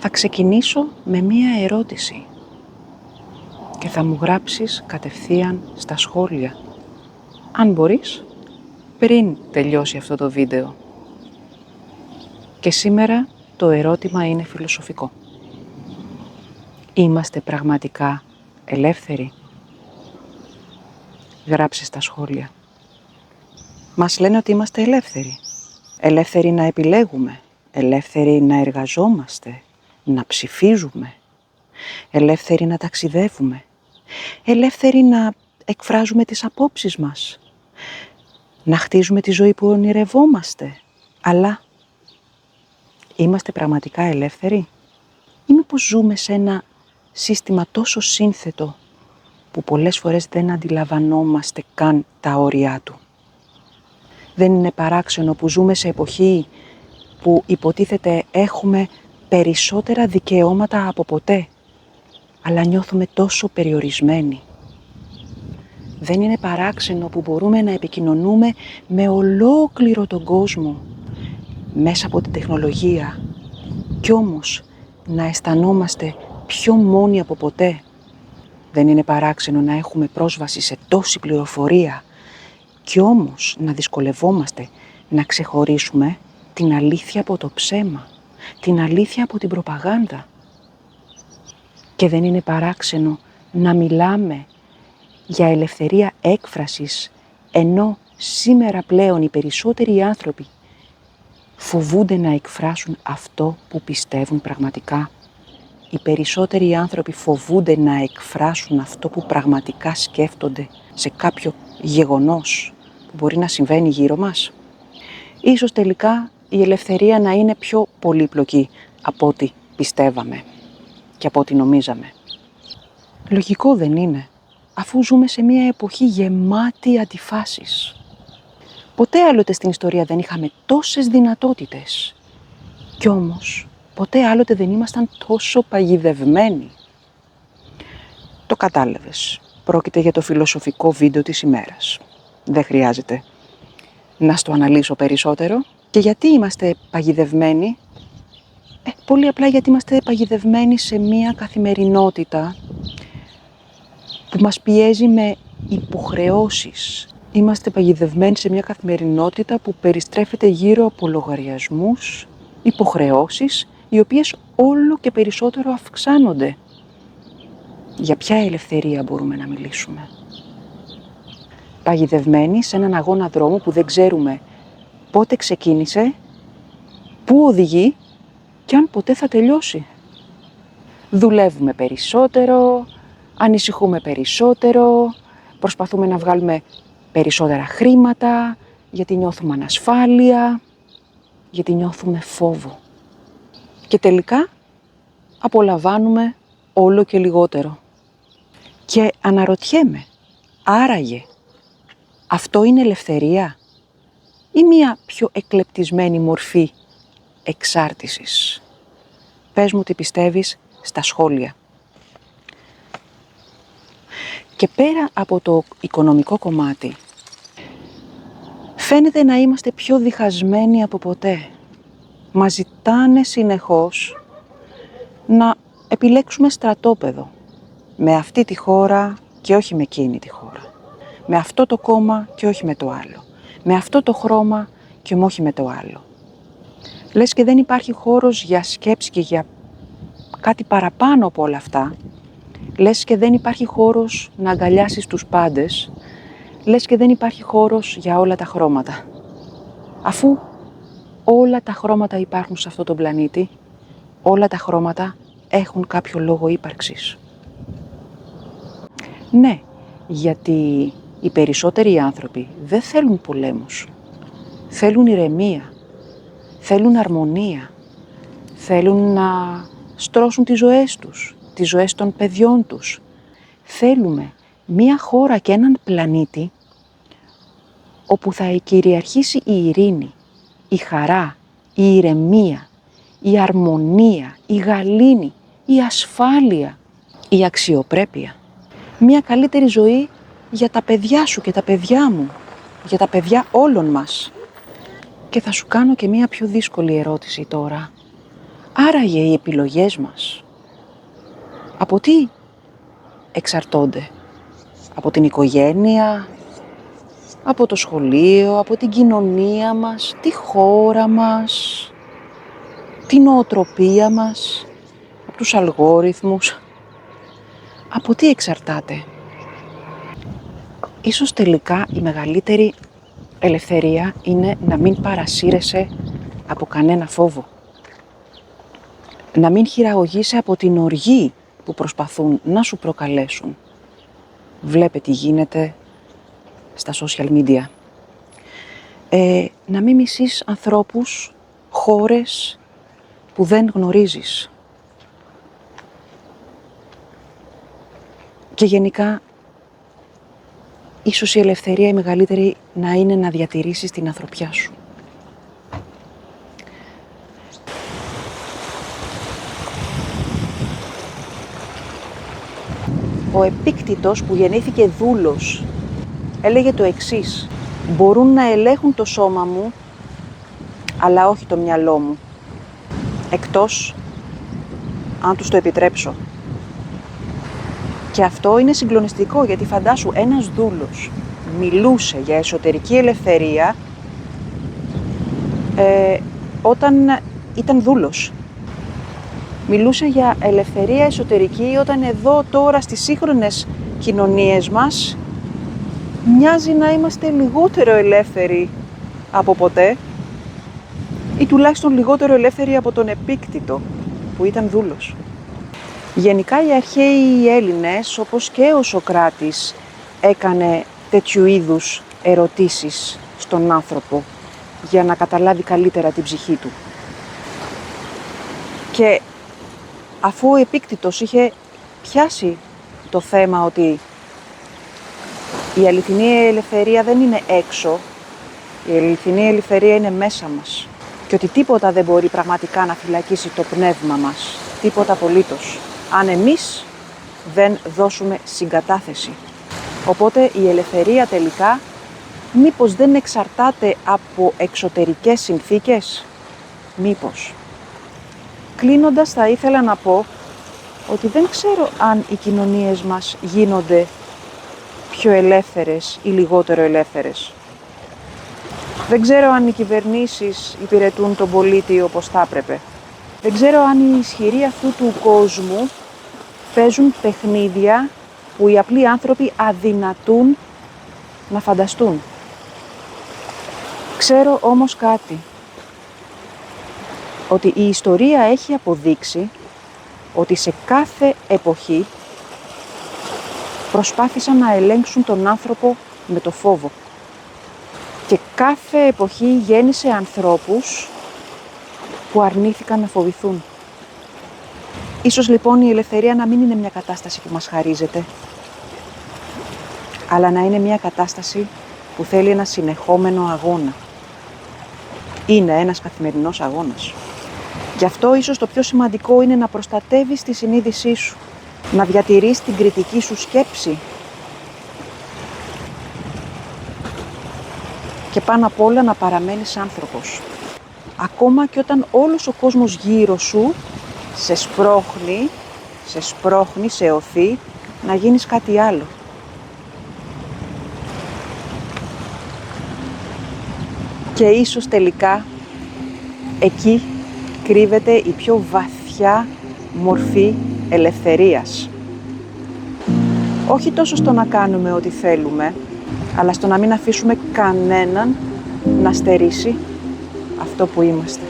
Θα ξεκινήσω με μία ερώτηση και θα μου γράψεις κατευθείαν στα σχόλια, αν μπορείς, πριν τελειώσει αυτό το βίντεο. Και σήμερα το ερώτημα είναι φιλοσοφικό. Είμαστε πραγματικά ελεύθεροι? Γράψε στα σχόλια. Μας λένε ότι είμαστε ελεύθεροι. Ελεύθεροι να επιλέγουμε, ελεύθεροι να εργαζόμαστε, να ψηφίζουμε, ελεύθεροι να ταξιδεύουμε, ελεύθεροι να εκφράζουμε τις απόψεις μας, να χτίζουμε τη ζωή που ονειρευόμαστε. Αλλά είμαστε πραγματικά ελεύθεροι ή μήπως ζούμε σε ένα σύστημα τόσο σύνθετο που πολλές φορές δεν αντιλαμβανόμαστε καν τα όρια του? Δεν είναι παράξενο που ζούμε σε εποχή που υποτίθεται έχουμε περισσότερα δικαιώματα από ποτέ, αλλά νιώθουμε τόσο περιορισμένοι? Δεν είναι παράξενο που μπορούμε να επικοινωνούμε με ολόκληρο τον κόσμο μέσα από την τεχνολογία κι όμως να αισθανόμαστε πιο μόνοι από ποτέ? Δεν είναι παράξενο να έχουμε πρόσβαση σε τόση πληροφορία κι όμως να δυσκολευόμαστε να ξεχωρίσουμε την αλήθεια από το ψέμα, την αλήθεια από την προπαγάνδα? Και δεν είναι παράξενο να μιλάμε για ελευθερία έκφρασης, ενώ σήμερα πλέον οι περισσότεροι άνθρωποι φοβούνται να εκφράσουν αυτό που πιστεύουν πραγματικά? Οι περισσότεροι άνθρωποι φοβούνται να εκφράσουν αυτό που πραγματικά σκέφτονται σε κάποιο γεγονός που μπορεί να συμβαίνει γύρω μας. Ίσως τελικά η ελευθερία να είναι πιο πολύπλοκη από ό,τι πιστεύαμε και από ό,τι νομίζαμε. Λογικό δεν είναι, αφού ζούμε σε μια εποχή γεμάτη αντιφάσεις. Ποτέ άλλοτε στην ιστορία δεν είχαμε τόσες δυνατότητες. Κι όμως, ποτέ άλλοτε δεν ήμασταν τόσο παγιδευμένοι. Το κατάλαβες. Πρόκειται για το φιλοσοφικό βίντεο της ημέρας. Δεν χρειάζεται να στο αναλύσω περισσότερο. Και γιατί είμαστε παγιδευμένοι? Πολύ απλά γιατί είμαστε παγιδευμένοι σε μια καθημερινότητα που μας πιέζει με υποχρεώσεις. Είμαστε παγιδευμένοι σε μια καθημερινότητα που περιστρέφεται γύρω από λογαριασμούς, υποχρεώσεις, οι οποίες όλο και περισσότερο αυξάνονται. Για ποια ελευθερία μπορούμε να μιλήσουμε? Παγιδευμένοι σε έναν αγώνα δρόμου που δεν ξέρουμε πότε ξεκίνησε, πού οδηγεί και αν ποτέ θα τελειώσει. Δουλεύουμε περισσότερο, ανησυχούμε περισσότερο, προσπαθούμε να βγάλουμε περισσότερα χρήματα, γιατί νιώθουμε ανασφάλεια, γιατί νιώθουμε φόβο. Και τελικά απολαμβάνουμε όλο και λιγότερο. Και αναρωτιέμαι, άραγε αυτό είναι ελευθερία ή μία πιο εκλεπτισμένη μορφή εξάρτησης? Πες μου τι πιστεύεις στα σχόλια. Και πέρα από το οικονομικό κομμάτι, φαίνεται να είμαστε πιο διχασμένοι από ποτέ. Μας ζητάνε συνεχώς να επιλέξουμε στρατόπεδο με αυτή τη χώρα και όχι με εκείνη τη χώρα. Με αυτό το κόμμα και όχι με το άλλο. Με αυτό το χρώμα και όχι με το άλλο. Λες και δεν υπάρχει χώρος για σκέψη και για κάτι παραπάνω από όλα αυτά. Λες και δεν υπάρχει χώρος να αγκαλιάσεις τους πάντες. Λες και δεν υπάρχει χώρος για όλα τα χρώματα. Αφού όλα τα χρώματα υπάρχουν σε αυτό τον πλανήτη, όλα τα χρώματα έχουν κάποιο λόγο ύπαρξης. Ναι, γιατί οι περισσότεροι άνθρωποι δεν θέλουν πολέμους. Θέλουν ηρεμία, θέλουν αρμονία, θέλουν να στρώσουν τις ζωές τους, τις ζωές των παιδιών τους. Θέλουμε μία χώρα και έναν πλανήτη όπου θα κυριαρχήσει η ειρήνη, η χαρά, η ηρεμία, η αρμονία, η γαλήνη, η ασφάλεια, η αξιοπρέπεια. Μία καλύτερη ζωή για τα παιδιά σου και τα παιδιά μου, για τα παιδιά όλων μας. Και θα σου κάνω και μία πιο δύσκολη ερώτηση τώρα. Άραγε οι επιλογές μας από τι εξαρτώνται? Από την οικογένεια, από το σχολείο, από την κοινωνία μας, τη χώρα μας, την νοοτροπία μας, από τους αλγόριθμους. Από τι εξαρτάται? Ίσως τελικά η μεγαλύτερη ελευθερία είναι να μην παρασύρεσαι από κανένα φόβο. Να μην χειραγωγείσαι από την οργή που προσπαθούν να σου προκαλέσουν. Βλέπε τι γίνεται στα social media. Να μην μισείς ανθρώπους, χώρες που δεν γνωρίζεις. Και γενικά, ίσως η ελευθερία η μεγαλύτερη να είναι να διατηρήσεις την ανθρωπιά σου. Ο Επίκτητος που γεννήθηκε δούλος έλεγε το εξής: μπορούν να ελέγχουν το σώμα μου, αλλά όχι το μυαλό μου, εκτός αν τους το επιτρέψω. Και αυτό είναι συγκλονιστικό, γιατί φαντάσου ένας δούλος μιλούσε για εσωτερική ελευθερία όταν ήταν δούλος. Μιλούσε για ελευθερία εσωτερική όταν εδώ τώρα στις σύγχρονες κοινωνίες μας μοιάζει να είμαστε λιγότερο ελεύθεροι από ποτέ ή τουλάχιστον λιγότερο ελεύθεροι από τον Επίκτητο που ήταν δούλος. Γενικά οι αρχαίοι Έλληνες, όπως και ο Σωκράτης, έκανε τέτοιου είδους ερωτήσεις στον άνθρωπο για να καταλάβει καλύτερα την ψυχή του. Και αφού ο Επίκτητος είχε πιάσει το θέμα ότι η αληθινή ελευθερία δεν είναι έξω, η αληθινή ελευθερία είναι μέσα μας και ότι τίποτα δεν μπορεί πραγματικά να φυλακίσει το πνεύμα μας, τίποτα απολύτως, αν εμείς δεν δώσουμε συγκατάθεση. Οπότε η ελευθερία τελικά μήπως δεν εξαρτάται από εξωτερικές συνθήκες? Μήπως? Κλείνοντας, θα ήθελα να πω ότι δεν ξέρω αν οι κοινωνίες μας γίνονται πιο ελεύθερες ή λιγότερο ελεύθερες. Δεν ξέρω αν οι κυβερνήσεις υπηρετούν τον πολίτη όπως θα έπρεπε. Δεν ξέρω αν οι ισχυροί αυτού του κόσμου παίζουν παιχνίδια που οι απλοί άνθρωποι αδυνατούν να φανταστούν. Ξέρω όμως κάτι, ότι η ιστορία έχει αποδείξει ότι σε κάθε εποχή προσπάθησαν να ελέγξουν τον άνθρωπο με το φόβο. Και κάθε εποχή γέννησε ανθρώπους που αρνήθηκαν να φοβηθούν. Ίσως λοιπόν η ελευθερία να μην είναι μια κατάσταση που μας χαρίζεται, αλλά να είναι μια κατάσταση που θέλει ένα συνεχόμενο αγώνα. Είναι ένας καθημερινός αγώνας. Γι' αυτό ίσως το πιο σημαντικό είναι να προστατεύεις τη συνείδησή σου, να διατηρείς την κριτική σου σκέψη και πάνω απ' όλα να παραμένεις άνθρωπος. Ακόμα και όταν όλος ο κόσμος γύρω σου σε σπρώχνει, σε οθεί να γίνεις κάτι άλλο. Και ίσως τελικά εκεί κρύβεται η πιο βαθιά μορφή ελευθερίας. Όχι τόσο στο να κάνουμε ό,τι θέλουμε, αλλά στο να μην αφήσουμε κανέναν να στερήσει αυτό που είμαστε.